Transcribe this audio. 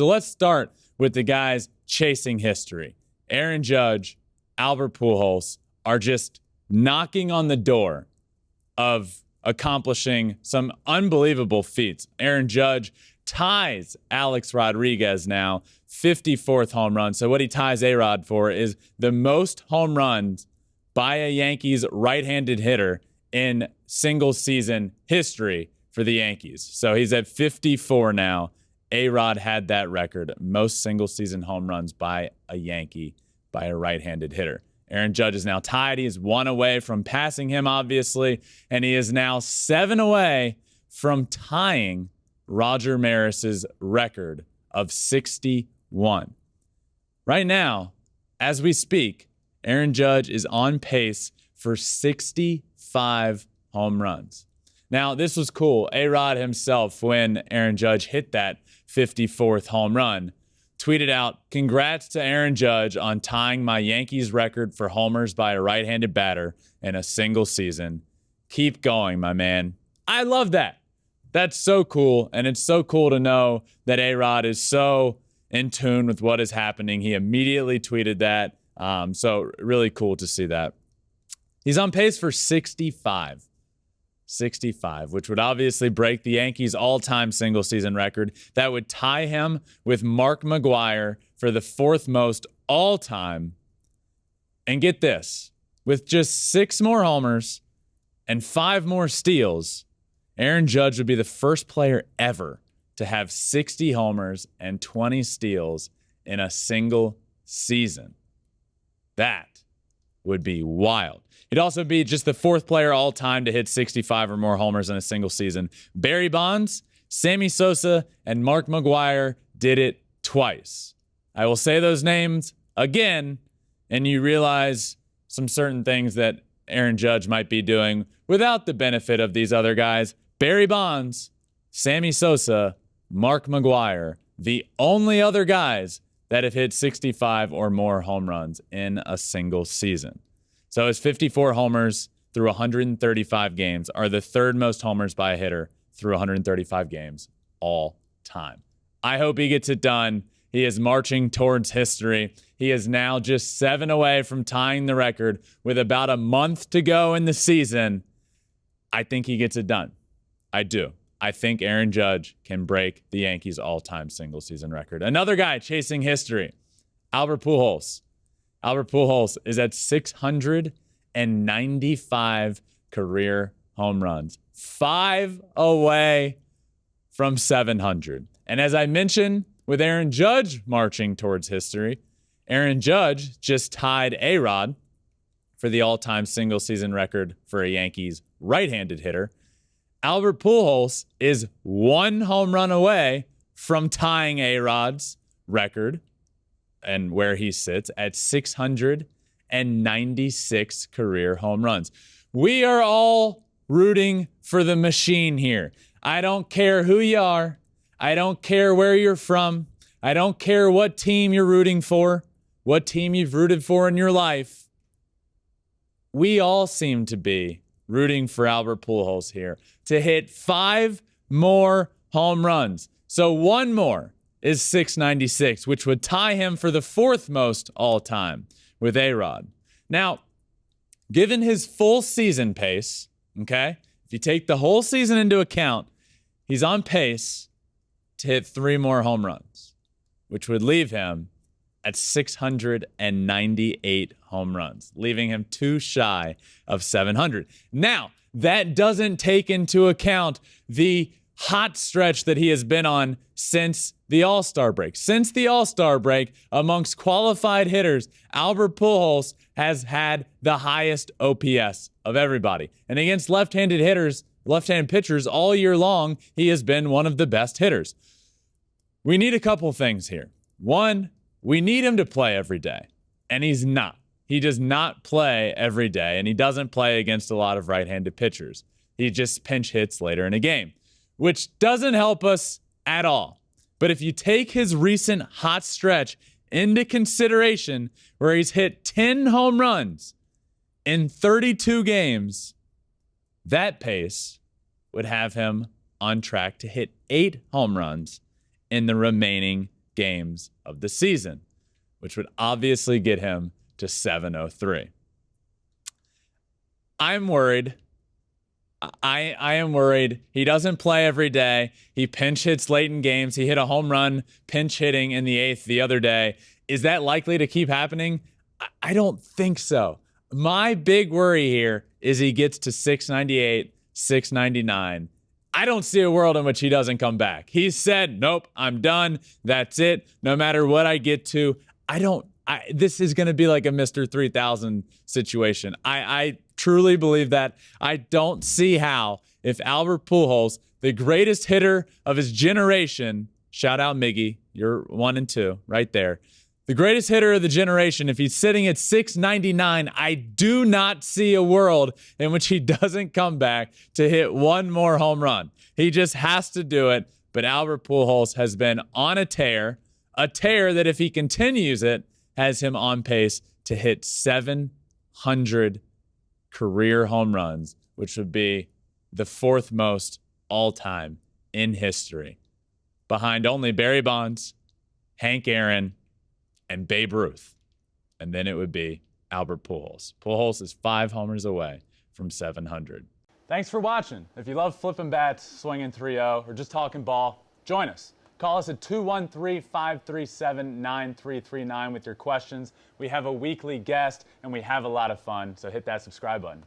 So let's start with the guys chasing history. Aaron Judge, Albert Pujols are just knocking on the door of accomplishing some unbelievable feats. Aaron Judge ties Alex Rodriguez now, 54th home run. So what he ties A-Rod for is the most home runs by a Yankees right-handed hitter in single season history for the Yankees. So he's at 54 now. A-Rod had that record, most single season home runs by a Yankee by a right-handed hitter. Aaron Judge is now tied. He is 1 away from passing him, obviously, and he is now 7 away from tying Roger Maris's record of 61. Right now, as we speak, Aaron Judge is on pace for 65 home runs. Now, this was cool. A-Rod himself, when Aaron Judge hit that 54th home run, tweeted out, "Congrats to Aaron Judge on tying my Yankees record for homers by a right-handed batter in a single season. Keep going, my man." I love that. That's so cool, and it's so cool to know that A-Rod is so in tune with what is happening. He immediately tweeted that, so really cool to see that. He's on pace for 65, which would obviously break the Yankees' all-time single-season record. That would tie him with Mark McGwire for the 4th most all-time. And get this, with just 6 more homers and 5 more steals, Aaron Judge would be the first player ever to have 60 homers and 20 steals in a single season. That would be wild. He'd also be just the 4th player all time to hit 65 or more homers in a single season. Barry Bonds, Sammy Sosa, and Mark McGwire did it twice. I will say those names again, and you realize some certain things that Aaron Judge might be doing without the benefit of these other guys. Barry Bonds, Sammy Sosa, Mark McGwire, the only other guys that have hit 65 or more home runs in a single season. So his 54 homers through 135 games are the 3rd most homers by a hitter through 135 games all time. I hope he gets it done. He is marching towards history. He is now just 7 away from tying the record with about a month to go in the season. I think he gets it done. I do. I think Aaron Judge can break the Yankees' all-time single-season record. Another guy chasing history, Albert Pujols. Albert Pujols is at 695 career home runs, 5 away from 700. And as I mentioned, with Aaron Judge marching towards history, Aaron Judge just tied A-Rod for the all-time single-season record for a Yankees right-handed hitter. Albert Pujols is 1 home run away from tying A-Rod's record and where he sits at 696 career home runs. We are all rooting for the machine here. I don't care who you are. I don't care where you're from. I don't care what team you're rooting for, what team you've rooted for in your life. We all seem to be rooting for Albert Pujols here to hit 5 more home runs. So 1 more is 696, which would tie him for the 4th most all-time with A-Rod. Now, given his full season pace, okay, if you take the whole season into account, he's on pace to hit 3 more home runs, which would leave him at 698 home runs, leaving him 2 shy of 700. Now, that doesn't take into account the hot stretch that he has been on since the All-Star break. Since the All-Star break, amongst qualified hitters, Albert Pujols has had the highest OPS of everybody. And against left-handed hitters, left-handed pitchers all year long, he has been one of the best hitters. We need a couple things here. One, we need him to play every day, and he's not. He does not play every day, and he doesn't play against a lot of right-handed pitchers. He just pinch hits later in a game, which doesn't help us at all. But if you take his recent hot stretch into consideration, where he's hit 10 home runs in 32 games, that pace would have him on track to hit 8 home runs in the remaining games of the season, which would obviously get him to 703. I'm worried. I am worried. He doesn't play every day. He pinch hits late in games. He hit a home run pinch hitting in the 8th the other day. Is that likely to keep happening? I don't think so. My big worry here is he gets to 698, 699. I don't see a world in which he doesn't come back. He said, nope, I'm done. That's it. No matter what I get to, this is going to be like a Mr. 3000 situation. I truly believe that. I don't see how, if Albert Pujols, the greatest hitter of his generation, shout out Miggy, you're 1 and 2 right there. The greatest hitter of the generation, if he's sitting at 699, I do not see a world in which he doesn't come back to hit one more home run. He just has to do it. But Albert Pujols has been on a tear that if he continues it, has him on pace to hit 700 career home runs, which would be the 4th most all-time in history, behind only Barry Bonds, Hank Aaron, and Babe Ruth. And then it would be Albert Pujols. Pujols is 5 homers away from 700. Thanks for watching. If you love Flippin Bats, swinging 3-0, or just talking ball, join us. Call us at 213-537-9339 with your questions. We have a weekly guest, and we have a lot of fun, so hit that subscribe button.